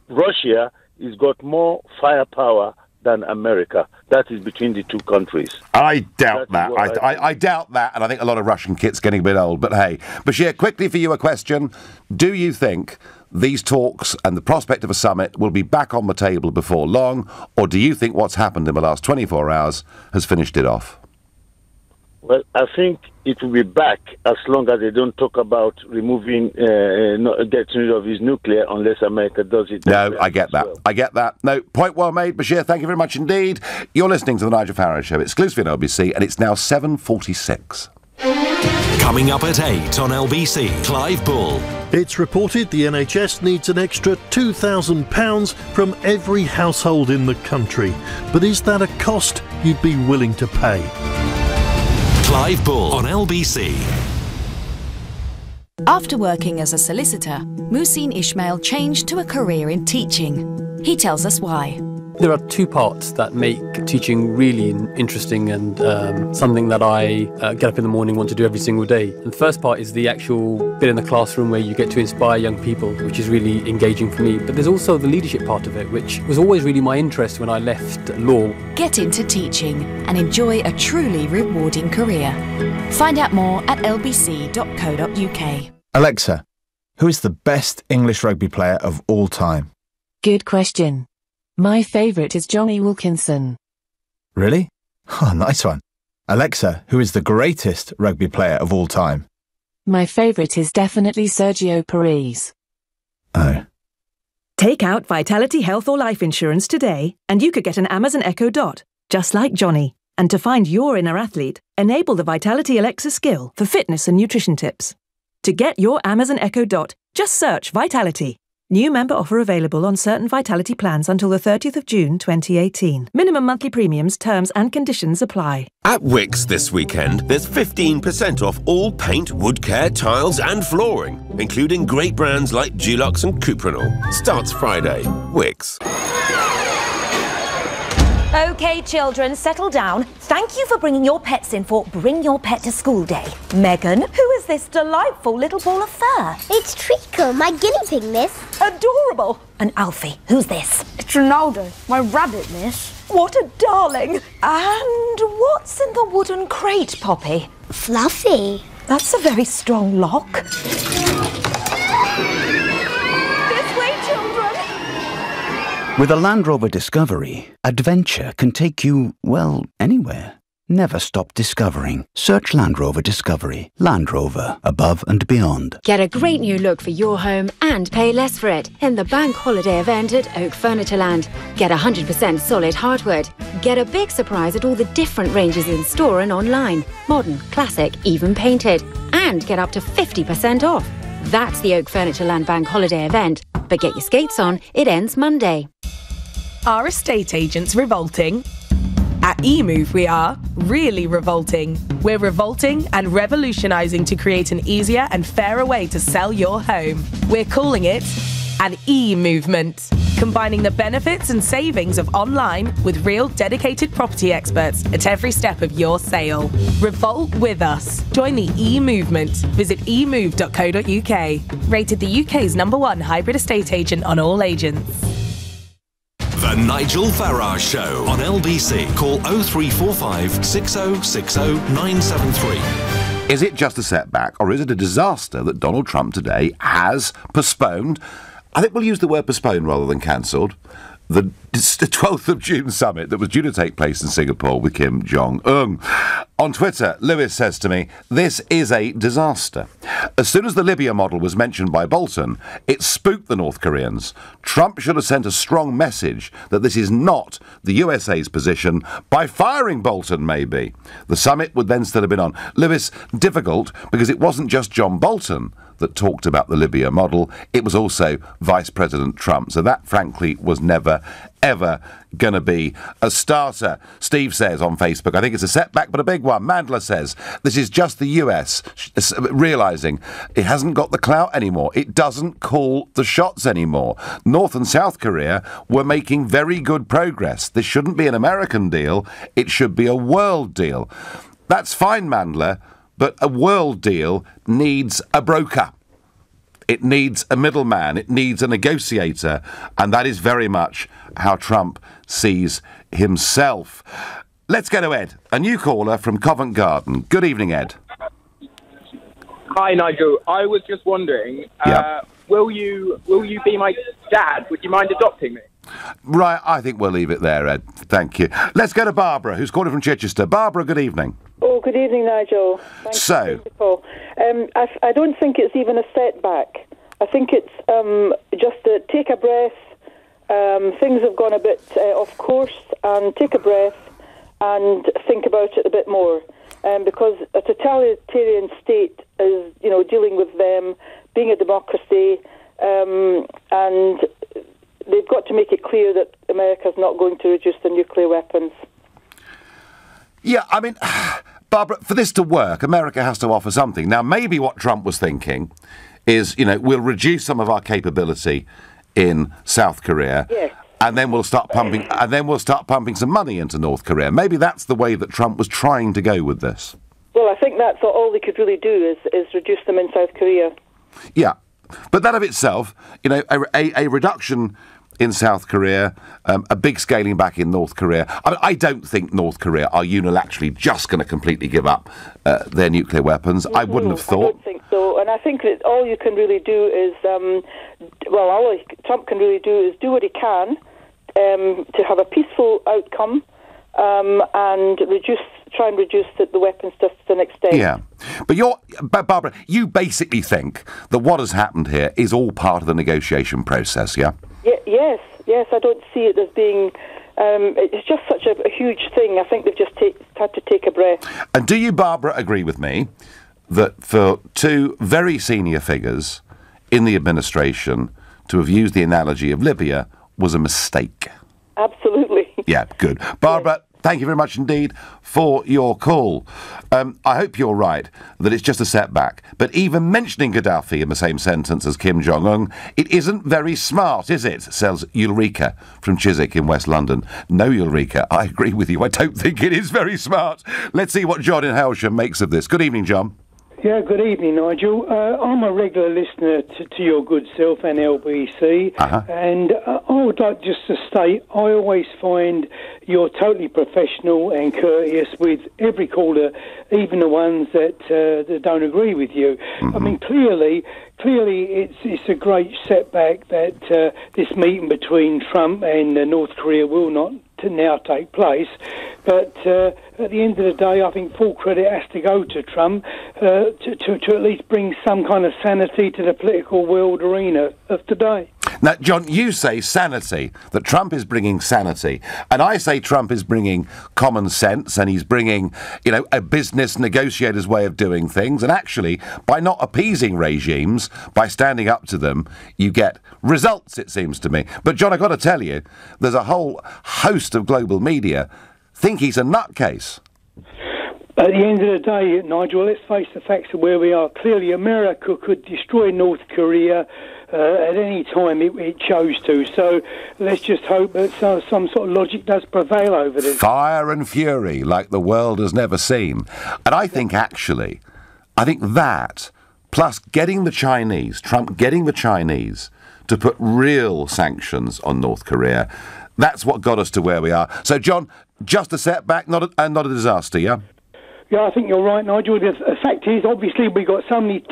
Russia has got more firepower than America. That is between the two countries. I doubt that. I doubt that, and I think a lot of Russian kit's getting a bit old. But hey, Bashir, quickly for you a question. Do you think these talks and the prospect of a summit will be back on the table before long, or do you think what's happened in the last 24 hours has finished it off? Well, I think it will be back as long as they don't talk about removing, getting rid of his nuclear unless America does it. No, I get that. I get that. No, point well made, Bashir. Thank you very much indeed. You're listening to The Nigel Farage Show, exclusively on LBC, and it's now 7:46. Coming up at 8 on LBC, Clive Bull. It's reported the NHS needs an extra £2,000 from every household in the country. But is that a cost you'd be willing to pay? Clive Bull on LBC. After working as a solicitor, Muhsin Ismail changed to a career in teaching. He tells us why. There are two parts that make teaching really interesting and something that I get up in the morning, want to do every single day. And the first part is the actual bit in the classroom where you get to inspire young people, which is really engaging for me. But there's also the leadership part of it, which was always really my interest when I left law. Get into teaching and enjoy a truly rewarding career. Find out more at lbc.co.uk. Alexa, who is the best English rugby player of all time? Good question. My favourite is Johnny Wilkinson. Really? Oh, nice one. Alexa, who is the greatest rugby player of all time? My favourite is definitely Sergio Perez. Oh. Take out Vitality Health or Life Insurance today, and you could get an Amazon Echo Dot, just like Johnny. And to find your inner athlete, enable the Vitality Alexa skill for fitness and nutrition tips. To get your Amazon Echo Dot, just search Vitality. New member offer available on certain Vitality plans until the 30th of June 2018. Minimum monthly premiums, terms and conditions apply. At Wickes this weekend, there's 15% off all paint, wood care, tiles and flooring, including great brands like Dulux and Cuprinol. Starts Friday. Wickes. OK, children, settle down. Thank you for bringing your pets in for Bring Your Pet to School Day. Megan, who is this delightful little ball of fur? It's Trico, my guinea pig, miss. Adorable. And Alfie, who's this? It's Ronaldo, my rabbit, miss. What a darling. And what's in the wooden crate, Poppy? Fluffy. That's a very strong lock. With a Land Rover Discovery, adventure can take you, well, anywhere. Never stop discovering. Search Land Rover Discovery. Land Rover, above and beyond. Get a great new look for your home and pay less for it in the bank holiday event at Oak Furnitureland. Get 100% solid hardwood. Get a big surprise at all the different ranges in store and online. Modern, classic, even painted. And get up to 50% off. That's the Oak Furnitureland bank holiday event. But get your skates on, it ends Monday. Are estate agents revolting? At eMove we are really revolting. We're revolting and revolutionising to create an easier and fairer way to sell your home. We're calling it an e-movement, combining the benefits and savings of online with real dedicated property experts at every step of your sale. Revolt with us. Join the e-movement. Visit emove.co.uk. Rated the UK's #1 hybrid estate agent on all agents. The Nigel Farage Show on LBC. Call 0345 6060 973. Is it just a setback, or is it a disaster that Donald Trump today has postponed? I think we'll use the word postponed rather than cancelled. The 12th of June summit that was due to take place in Singapore with Kim Jong-un. On Twitter, Lewis says to me, this is a disaster. As soon as the Libya model was mentioned by Bolton, it spooked the North Koreans. Trump should have sent a strong message that this is not the USA's position by firing Bolton, maybe. The summit would then still have been on. Lewis, difficult because it wasn't just John Bolton that talked about the Libya model, it was also Vice President Trump. So that, frankly, was never, ever going to be a starter. Steve says on Facebook, I think it's a setback, but a big one. Mandler says, this is just the US realising it hasn't got the clout anymore. It doesn't call the shots anymore. North and South Korea were making very good progress. This shouldn't be an American deal. It should be a world deal. That's fine, Mandler, but a world deal needs a broker. It needs a middleman. It needs a negotiator. And that is very much how Trump sees himself. Let's go to Ed, a new caller from Covent Garden. Good evening, Ed. Hi, Nigel. I was just wondering, will you be my dad? Would you mind adopting me? Right, I think we'll leave it there, Ed. Thank you. Let's go to Barbara, who's calling from Chichester. Barbara, good evening. Oh, good evening, Nigel. Thanks. I don't think it's even a setback. I think it's just to take a breath. Things have gone a bit off course, and take a breath and think about it a bit more. Because a totalitarian state is, dealing with them being a democracy, and they've got to make it clear that America's not going to reduce their nuclear weapons. Yeah, I mean, Barbara, for this to work, America has to offer something. Now, maybe what Trump was thinking is, we'll reduce some of our capability in South Korea, yes, and then we'll start pumping some money into North Korea. Maybe that's the way that Trump was trying to go with this. Well, I think that's all they could really do is reduce them in South Korea. Yeah, but that of itself, a reduction in South Korea, a big scaling back in North Korea. I mean, I don't think North Korea are unilaterally just going to completely give up their nuclear weapons. I wouldn't have thought. I don't think so. And I think that all you can really do is, all Trump can really do is do what he can to have a peaceful outcome and try and reduce the weapons just to an extent. Yeah. But Barbara, you basically think that what has happened here is all part of the negotiation process, yeah? Yes, I don't see it as being... it's just such a huge thing. I think they've just had to take a breath. And do you, Barbara, agree with me that for two very senior figures in the administration to have used the analogy of Libya was a mistake. Absolutely. Yeah, good. Barbara, thank you very much indeed for your call. I hope you're right that it's just a setback. But even mentioning Gaddafi in the same sentence as Kim Jong-un, it isn't very smart, is it? Says Ulrika from Chiswick in West London. No, Ulrika, I agree with you. I don't think it is very smart. Let's see what John in Hailsham makes of this. Good evening, John. Yeah, good evening, Nigel. I'm a regular listener to your good self and LBC, and I would like just to state I always find you're totally professional and courteous with every caller, even the ones that don't agree with you. I mean, clearly it's a great setback that this meeting between Trump and North Korea will not now take place. But at the end of the day, I think full credit has to go to Trump to at least bring some kind of sanity to the political world arena of today. Now, John, you say sanity, that Trump is bringing sanity. And I say Trump is bringing common sense and he's bringing, you know, a business negotiator's way of doing things. And actually, by not appeasing regimes, by standing up to them, you get results, it seems to me. But, John, I've got to tell you, there's a whole host of global media think he's a nutcase. At the end of the day, Nigel, let's face the facts of where we are. Clearly, America could destroy North Korea at any time it chose to. So let's just hope that some sort of logic does prevail over this. Fire and fury like the world has never seen. And I think, actually, that, plus getting the Chinese, Trump getting the Chinese to put real sanctions on North Korea, that's what got us to where we are. So, John, just a setback, not a disaster, yeah? Yeah, I think you're right, Nigel. The fact is, obviously, we've got so many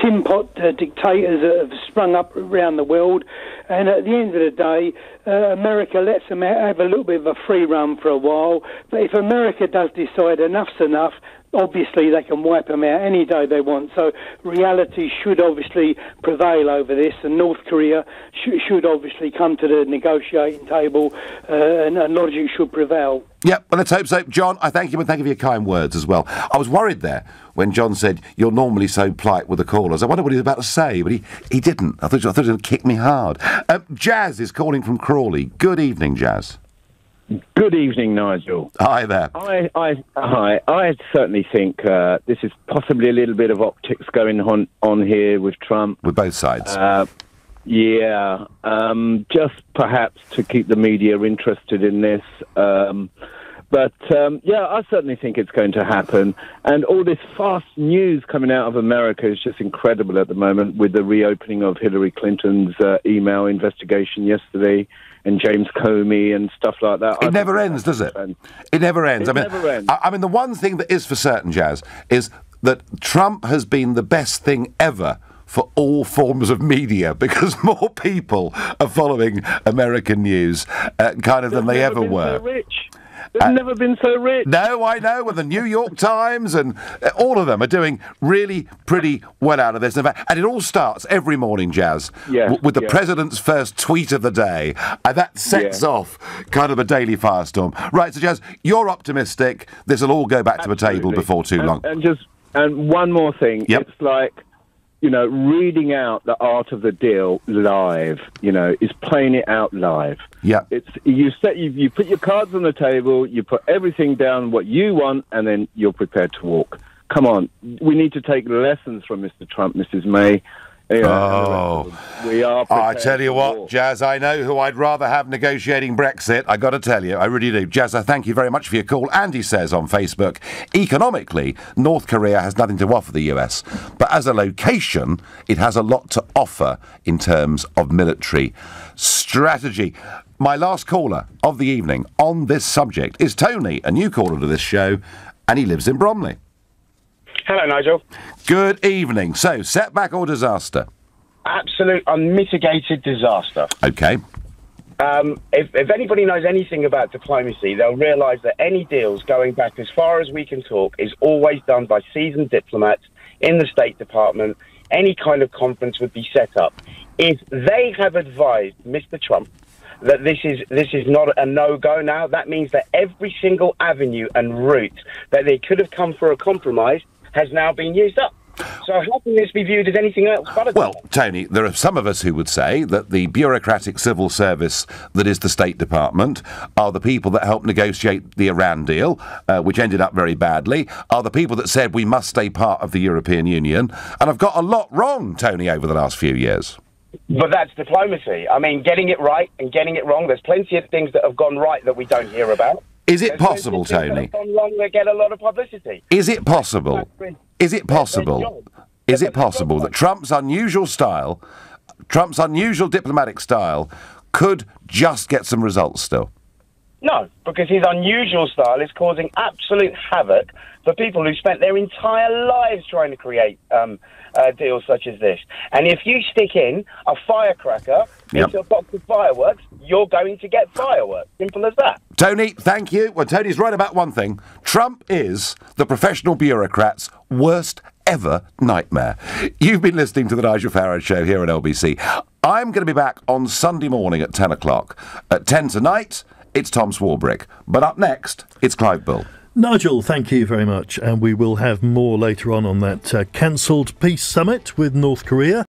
tin pot dictators that have sprung up around the world, and at the end of the day, America lets them have a little bit of a free run for a while. But if America does decide enough's enough, obviously they can wipe them out any day they want. So reality should obviously prevail over this, and North Korea should obviously come to the negotiating table, and logic should prevail. Yep, well, let's hope so. John, I thank you, and thank you for your kind words as well. I was worried there when John said, you're normally so polite with the callers. I wondered what he was about to say, but he didn't. I thought he was going to kick me hard. Jazz is calling from Crawley. Good evening, Jazz. Good evening, Nigel. Hi there. I certainly think this is possibly a little bit of optics going on here with Trump. With both sides. Just perhaps to keep the media interested in this. But I certainly think it's going to happen. And all this fast news coming out of America is just incredible at the moment, with the reopening of Hillary Clinton's email investigation yesterday and James Comey and stuff like that. It never ends, does it? It never ends. Never ends. I mean, the one thing that is for certain, Jazz, is that Trump has been the best thing ever for all forms of media, because more people are following American news than they ever were. So rich. They've never been so rich. No, I know. Well, the New York Times and all of them are doing really pretty well out of this. And it all starts every morning, Jazz, with the president's first tweet of the day. And that sets off kind of a daily firestorm. Right, so Jazz, you're optimistic. This will all go back to the table before too long. And one more thing. Yep. It's like, reading out the art of the deal live, is playing it out live. Yeah. You put your cards on the table, you put everything down what you want, and then you're prepared to walk. Come on. We need to take lessons from Mr. Trump, Mrs. May. We are. I tell you what, Jazz, I know who I'd rather have negotiating Brexit. I got to tell you, I really do. Jazz, I thank you very much for your call. Andy says on Facebook, economically, North Korea has nothing to offer the US, but as a location, it has a lot to offer in terms of military strategy. My last caller of the evening on this subject is Tony, a new caller to this show, and he lives in Bromley. Hello, Nigel. Good evening. So, setback or disaster? Absolute unmitigated disaster. Okay. If anybody knows anything about diplomacy, they'll realise that any deals going back as far as we can talk is always done by seasoned diplomats in the State Department. Any kind of conference would be set up. If they have advised Mr. Trump that this is not a no-go now, that means that every single avenue and route that they could have come for a compromise has now been used up. So how can this be viewed as anything else but a Well, Tony, there are some of us who would say that the bureaucratic civil service that is the State Department are the people that helped negotiate the Iran deal, which ended up very badly, are the people that said we must stay part of the European Union, and have got a lot wrong, Tony, over the last few years. But that's diplomacy. I mean, getting it right and getting it wrong. There's plenty of things that have gone right that we don't hear about. Is it possible, Tony? That have gone wrong that get a lot of publicity. Is it possible? Is it possible? Is it possible that Trump's unusual diplomatic style, could just get some results still? No, because his unusual style is causing absolute havoc for people who spent their entire lives trying to create deals such as this. And if you stick in a firecracker into a box of fireworks, you're going to get fireworks. Simple as that. Tony, thank you. Well, Tony's right about one thing. Trump is the professional bureaucrat's worst ever nightmare. You've been listening to the Nigel Farage Show here at LBC. I'm going to be back on Sunday morning at 10 o'clock. At 10 tonight, it's Tom Swarbrick. But up next, it's Clive Bull. Nigel, thank you very much. And we will have more later on that cancelled peace summit with North Korea.